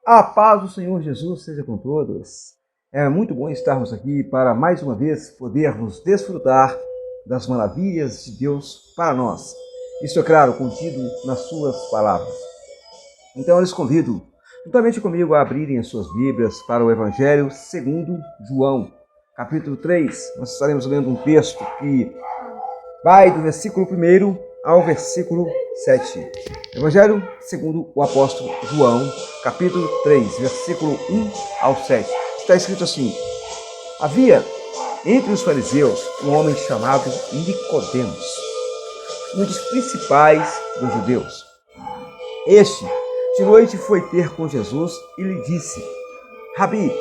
A paz do Senhor Jesus seja com todos. É muito bom estarmos aqui para mais uma vez podermos desfrutar das maravilhas de Deus para nós. Isso é claro, contido nas suas palavras. Então eu lhes convido, juntamente comigo, a abrirem as suas Bíblias para o Evangelho segundo João, capítulo 3. Nós estaremos lendo um texto que vai do versículo 1 ao versículo 7. Evangelho segundo o apóstolo João, capítulo 3, versículo 1 ao 7. Está escrito assim: havia entre os fariseus um homem chamado Nicodemos, um dos principais dos judeus. Este, de noite, foi ter com Jesus e lhe disse: Rabi,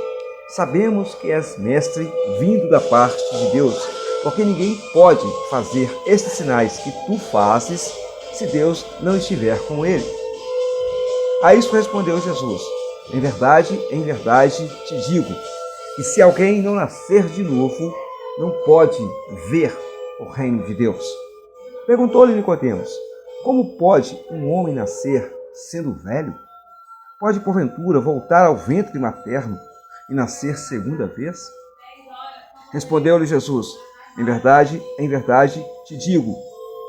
sabemos que és mestre vindo da parte de Deus, porque ninguém pode fazer estes sinais que tu fazes se Deus não estiver com ele. A isso respondeu Jesus: em verdade te digo, que se alguém não nascer de novo, não pode ver o reino de Deus. Perguntou-lhe Nicodemos: como pode um homem nascer sendo velho? Pode porventura voltar ao ventre materno e nascer segunda vez? Respondeu-lhe Jesus: em verdade te digo,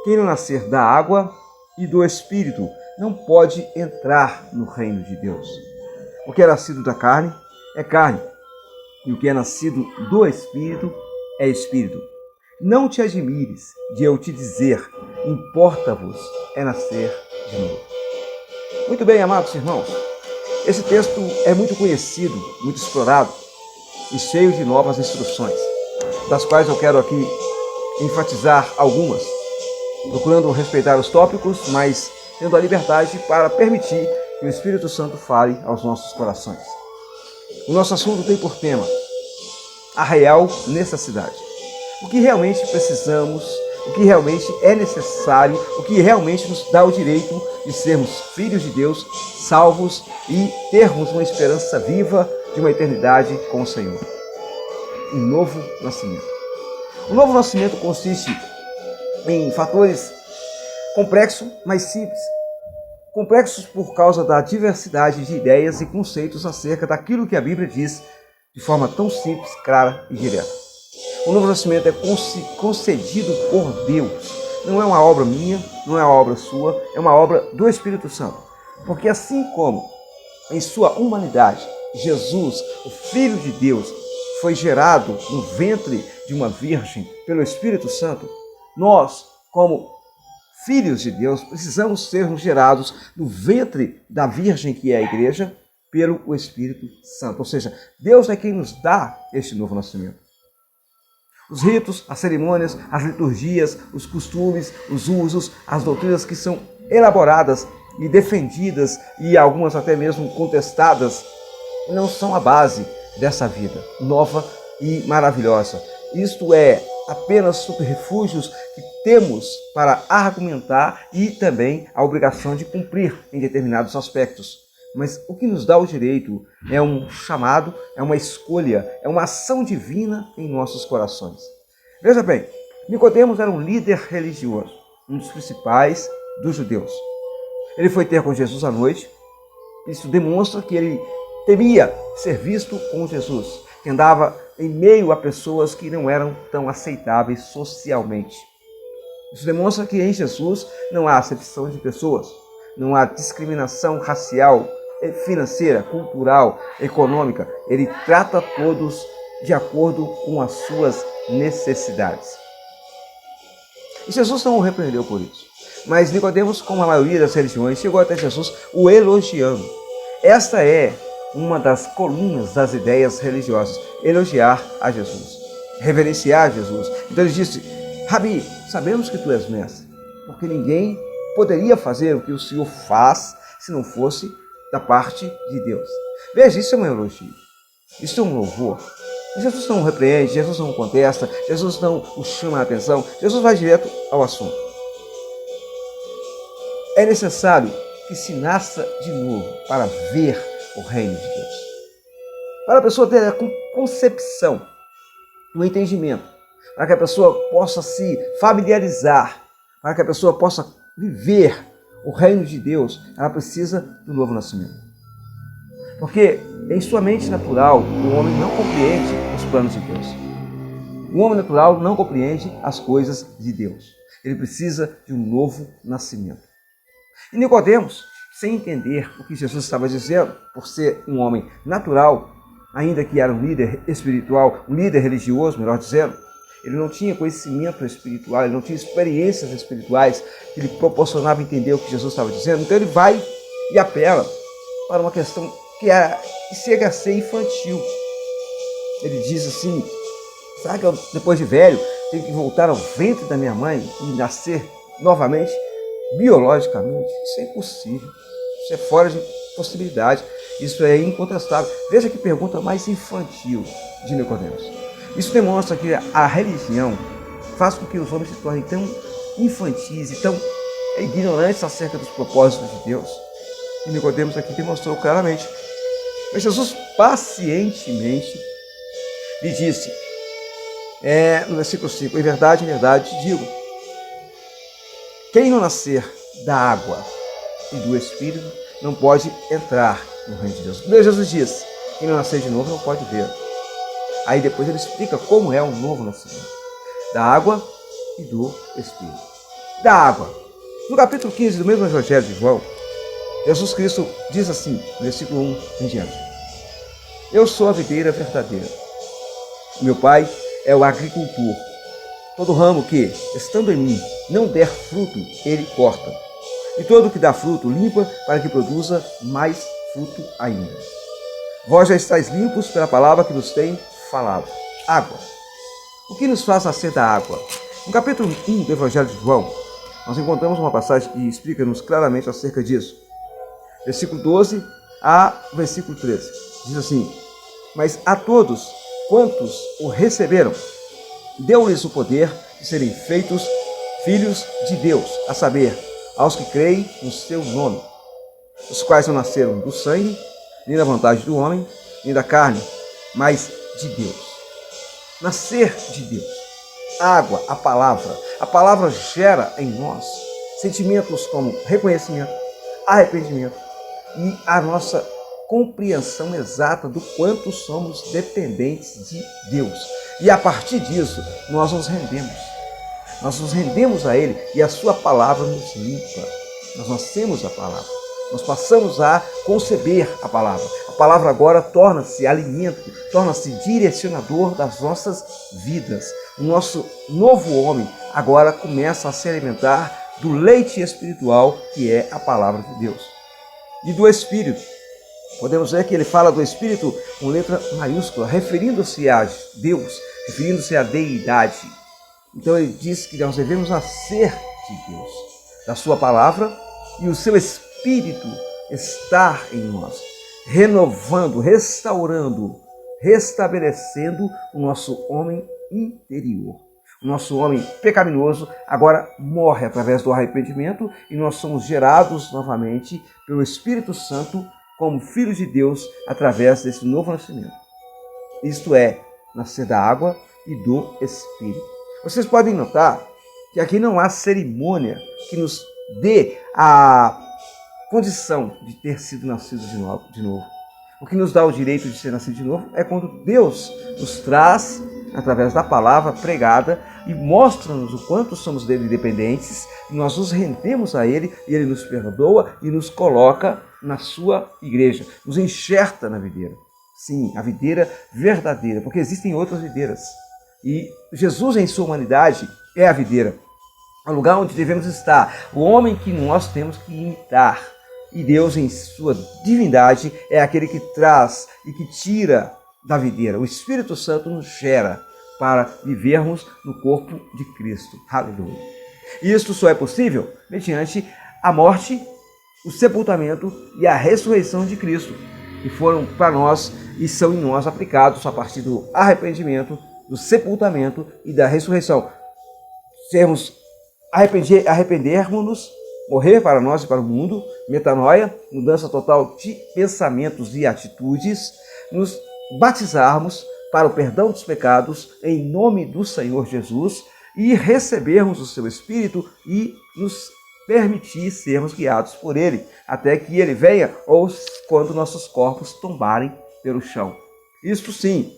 quem não nascer da água e do Espírito não pode entrar no reino de Deus. O que é nascido da carne é carne, e o que é nascido do Espírito é Espírito. Não te admires de eu te dizer, importa-vos é nascer de novo. Muito bem, amados irmãos, esse texto é muito conhecido, muito explorado e cheio de novas instruções, das quais eu quero aqui enfatizar algumas, procurando respeitar os tópicos, mas tendo a liberdade para permitir que o Espírito Santo fale aos nossos corações. O nosso assunto tem por tema a real necessidade. O que realmente precisamos, o que realmente é necessário, o que realmente nos dá o direito de sermos filhos de Deus, salvos e termos uma esperança viva de uma eternidade com o Senhor. Um novo nascimento. O novo nascimento consiste em fatores complexos, mas simples. Complexos por causa da diversidade de ideias e conceitos acerca daquilo que a Bíblia diz de forma tão simples, clara e direta. O novo nascimento é concedido por Deus. Não é uma obra minha, não é uma obra sua, é uma obra do Espírito Santo. Porque assim como em sua humanidade, Jesus, o Filho de Deus, foi gerado no ventre de uma virgem pelo Espírito Santo, nós, como filhos de Deus, precisamos sermos gerados no ventre da virgem que é a igreja, pelo Espírito Santo. Ou seja, Deus é quem nos dá este novo nascimento. Os ritos, as cerimônias, as liturgias, os costumes, os usos, as doutrinas que são elaboradas e defendidas e algumas até mesmo contestadas, não são a base dessa vida nova e maravilhosa. Isto é apenas subterfúgios que temos para argumentar e também a obrigação de cumprir em determinados aspectos. Mas o que nos dá o direito é um chamado, é uma escolha, é uma ação divina em nossos corações. Veja bem, Nicodemos era um líder religioso, um dos principais dos judeus. Ele foi ter com Jesus à noite. Isso demonstra que ele temia ser visto com Jesus, que andava em meio a pessoas que não eram tão aceitáveis socialmente. Isso demonstra que em Jesus não há acepção de pessoas, não há discriminação racial, financeira, cultural, econômica. Ele trata todos de acordo com as suas necessidades. E Jesus não o repreendeu por isso. Mas Nicodemos, como a maioria das religiões, chegou até Jesus o elogiando. Esta é uma das colunas das ideias religiosas, elogiar a Jesus, reverenciar Jesus. Então ele disse: Rabi, sabemos que tu és mestre, porque ninguém poderia fazer o que o Senhor faz se não fosse da parte de Deus. Veja, isso é um elogio, isso é um louvor. Jesus não o repreende, Jesus não o contesta, Jesus não o chama a atenção, Jesus vai direto ao assunto. É necessário que se nasça de novo para ver o reino de Deus. Para a pessoa ter a concepção, o entendimento, para que a pessoa possa se familiarizar, para que a pessoa possa viver o reino de Deus, ela precisa do novo nascimento. Porque em sua mente natural, o homem não compreende os planos de Deus. O homem natural não compreende as coisas de Deus. Ele precisa de um novo nascimento. E Nicodemos, sem entender o que Jesus estava dizendo, por ser um homem natural, ainda que era um líder espiritual, um líder religioso, melhor dizendo, ele não tinha conhecimento espiritual, ele não tinha experiências espirituais que lhe proporcionavam entender o que Jesus estava dizendo. Então ele vai e apela para uma questão que chega a ser infantil. Ele diz assim: será que eu, depois de velho, tenho que voltar ao ventre da minha mãe e nascer novamente? Biologicamente, isso é impossível. Isso é fora de possibilidade. Isso é incontestável. Veja que pergunta mais infantil de Nicodemos. Isso demonstra que a religião faz com que os homens se tornem tão infantis e tão ignorantes acerca dos propósitos de Deus. E Nicodemos aqui demonstrou claramente. Mas Jesus pacientemente lhe disse, no versículo 5, em verdade te digo, quem não nascer da água e do Espírito não pode entrar no reino de Deus. Jesus diz, quem não nascer de novo não pode ver. Aí depois ele explica como é o novo nascimento. Da água e do Espírito. Da água. No capítulo 15 do mesmo Evangelho de João, Jesus Cristo diz assim, no versículo 1 em diante. Eu sou a videira verdadeira. Meu Pai é o agricultor. Todo ramo que, estando em mim, não der fruto, ele corta. E todo que dá fruto, limpa para que produza mais fruto ainda. Vós já estáis limpos pela palavra que nos tem falado. Água. O que nos faz nascer da água? No capítulo 1 do Evangelho de João, nós encontramos uma passagem que explica-nos claramente acerca disso. Versículo 12 a versículo 13. Diz assim, mas a todos quantos o receberam, deu-lhes o poder de serem feitos filhos de Deus, a saber, aos que creem no seu nome, os quais não nasceram do sangue, nem da vontade do homem, nem da carne, mas de Deus. Nascer de Deus. Água, a palavra gera em nós sentimentos como reconhecimento, arrependimento e a nossa compreensão exata do quanto somos dependentes de Deus. E a partir disso, nós nos rendemos. Nós nos rendemos a Ele e a sua palavra nos limpa. Nós nascemos da palavra. Nós passamos a conceber a palavra. A palavra agora torna-se alimento, torna-se direcionador das nossas vidas. O nosso novo homem agora começa a se alimentar do leite espiritual que é a palavra de Deus. E do Espírito. Podemos ver que ele fala do Espírito com letra maiúscula, referindo-se a Deus, referindo-se à deidade. Então ele diz que nós devemos nascer de Deus, da sua palavra, e o seu Espírito estar em nós, renovando, restaurando, restabelecendo o nosso homem interior. O nosso homem pecaminoso agora morre através do arrependimento e nós somos gerados novamente pelo Espírito Santo como filhos de Deus através desse novo nascimento. Isto é, nascer da água e do Espírito. Vocês podem notar que aqui não há cerimônia que nos dê a condição de ter sido nascido de novo. O que nos dá o direito de ser nascido de novo é quando Deus nos traz, através da palavra pregada, e mostra-nos o quanto somos dele dependentes, e nós nos rendemos a Ele, e Ele nos perdoa e nos coloca na sua igreja, nos enxerta na videira. Sim, a videira verdadeira, porque existem outras videiras. E Jesus, em sua humanidade, é a videira, é o lugar onde devemos estar, o homem que nós temos que imitar. E Deus, em sua divindade, é aquele que traz e que tira da videira. O Espírito Santo nos gera para vivermos no corpo de Cristo. Aleluia. E isto só é possível mediante a morte, o sepultamento e a ressurreição de Cristo, que foram para nós e são em nós aplicados a partir do arrependimento, do sepultamento e da ressurreição. Arrependermos-nos, morrer para nós e para o mundo, metanoia, mudança total de pensamentos e atitudes, nos batizarmos para o perdão dos pecados em nome do Senhor Jesus e recebermos o seu Espírito e nos permitir sermos guiados por Ele, até que Ele venha ou quando nossos corpos tombarem pelo chão. Isto sim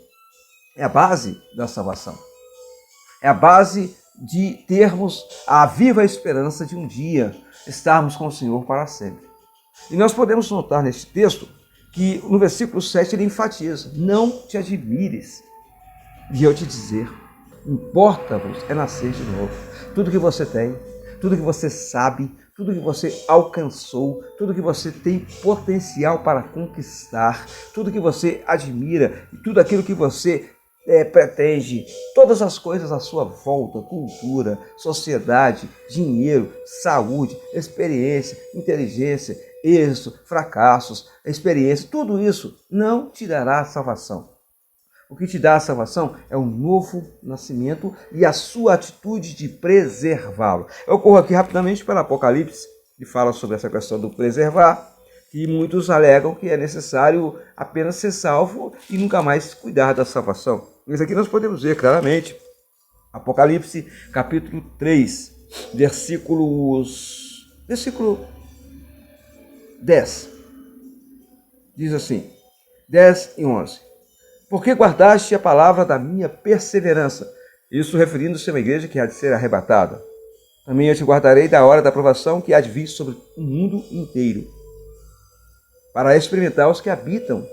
é a base da salvação. É a base de termos a viva esperança de um dia estarmos com o Senhor para sempre. E nós podemos notar neste texto que no versículo 7 ele enfatiza: não te admires de eu te dizer, importa-vos é nascer de novo. Tudo que você tem, tudo que você sabe, tudo que você alcançou, tudo que você tem potencial para conquistar, tudo que você admira e tudo aquilo que você pretende, todas as coisas à sua volta, cultura, sociedade, dinheiro, saúde, experiência, inteligência, êxito, fracassos, experiência, tudo isso não te dará salvação. O que te dá a salvação é um novo nascimento e a sua atitude de preservá-lo. Eu corro aqui rapidamente para Apocalipse, que fala sobre essa questão do preservar, que muitos alegam que é necessário apenas ser salvo e nunca mais cuidar da salvação. Mas aqui nós podemos ver claramente, Apocalipse capítulo 3, versículo 10. Diz assim, 10 e 11. Porque guardaste a palavra da minha perseverança. Isso referindo-se a uma igreja que há de ser arrebatada. Também eu te guardarei da hora da provação que há de vir sobre o mundo inteiro, para experimentar os que habitam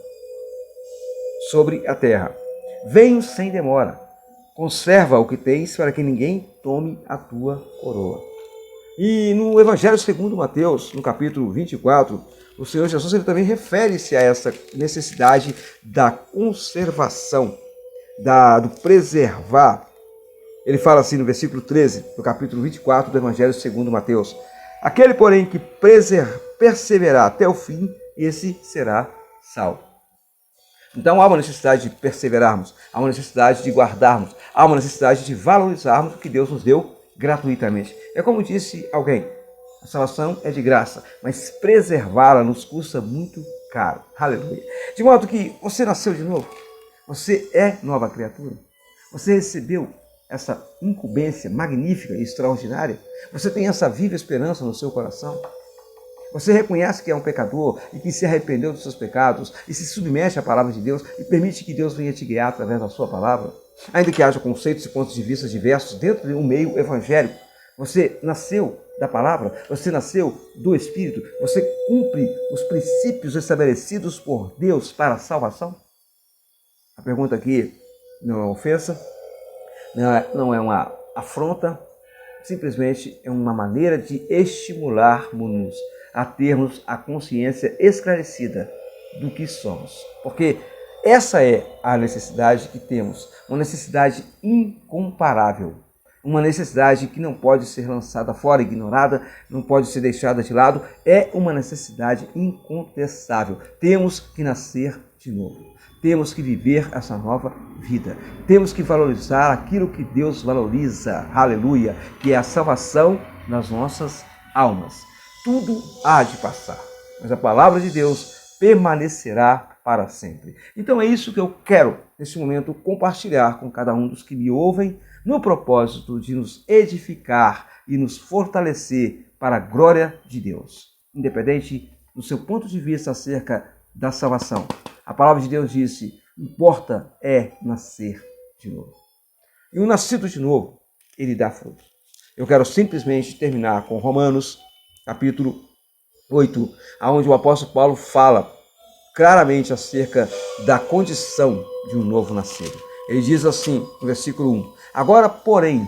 sobre a terra. Venho sem demora. Conserva o que tens para que ninguém tome a tua coroa. E no Evangelho segundo Mateus, no capítulo 24, o Senhor Jesus ele também refere-se a essa necessidade da conservação, do preservar. Ele fala assim no versículo 13, do capítulo 24 do Evangelho segundo Mateus. Aquele, porém, que perseverar até o fim, esse será salvo. Então há uma necessidade de perseverarmos, há uma necessidade de guardarmos, há uma necessidade de valorizarmos o que Deus nos deu gratuitamente. É como disse alguém, a salvação é de graça, mas preservá-la nos custa muito caro. Aleluia. De modo que você nasceu de novo, você é nova criatura, você recebeu essa incumbência magnífica e extraordinária, você tem essa viva esperança no seu coração. Você reconhece que é um pecador e que se arrependeu dos seus pecados e se submete à palavra de Deus e permite que Deus venha te guiar através da sua palavra. Ainda que haja conceitos e pontos de vista diversos dentro de um meio evangélico, você nasceu da palavra, você nasceu do Espírito, você cumpre os princípios estabelecidos por Deus para a salvação? A pergunta aqui não é uma ofensa, não é uma afronta, simplesmente é uma maneira de estimularmos-nos a termos a consciência esclarecida do que somos. Porque essa é a necessidade que temos, uma necessidade incomparável, uma necessidade que não pode ser lançada fora, ignorada, não pode ser deixada de lado, é uma necessidade incontestável. Temos que nascer de novo, temos que viver essa nova vida, temos que valorizar aquilo que Deus valoriza, aleluia, que é a salvação das nossas almas. Tudo há de passar, mas a palavra de Deus permanecerá para sempre. Então é isso que eu quero, nesse momento, compartilhar com cada um dos que me ouvem, no propósito de nos edificar e nos fortalecer para a glória de Deus. Independente do seu ponto de vista acerca da salvação, a palavra de Deus disse, importa é nascer de novo. E o nascido de novo, ele dá fruto. Eu quero simplesmente terminar com Romanos, capítulo 8, onde o apóstolo Paulo fala claramente acerca da condição de um novo nascido. Ele diz assim, no versículo 1, agora, porém,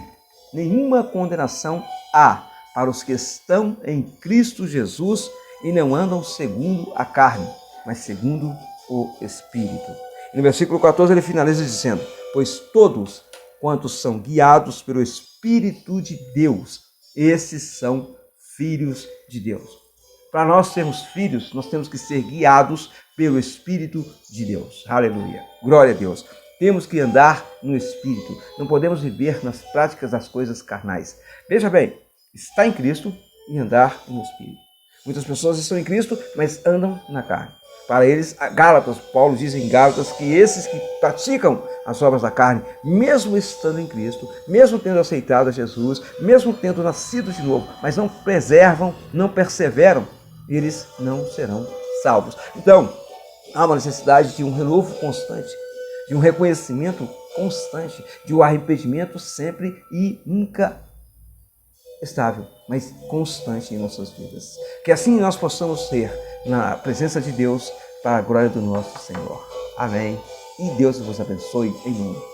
nenhuma condenação há para os que estão em Cristo Jesus e não andam segundo a carne, mas segundo o Espírito. E no versículo 14 ele finaliza dizendo, pois todos quantos são guiados pelo Espírito de Deus, esses são filhos de Deus. Para nós sermos filhos, nós temos que ser guiados pelo Espírito de Deus. Aleluia. Glória a Deus. Temos que andar no Espírito. Não podemos viver nas práticas das coisas carnais. Veja bem, estar em Cristo e andar no Espírito. Muitas pessoas estão em Cristo, mas andam na carne. Para eles, Gálatas, Paulo diz em Gálatas que esses que praticam as obras da carne, mesmo estando em Cristo, mesmo tendo aceitado a Jesus, mesmo tendo nascido de novo, mas não preservam, não perseveram, eles não serão salvos. Então, há uma necessidade de um renovo constante, de um reconhecimento constante, de um arrependimento sempre e nunca estável, mas constante em nossas vidas. Que assim nós possamos ter na presença de Deus para a glória do nosso Senhor. Amém. E Deus vos abençoe em nome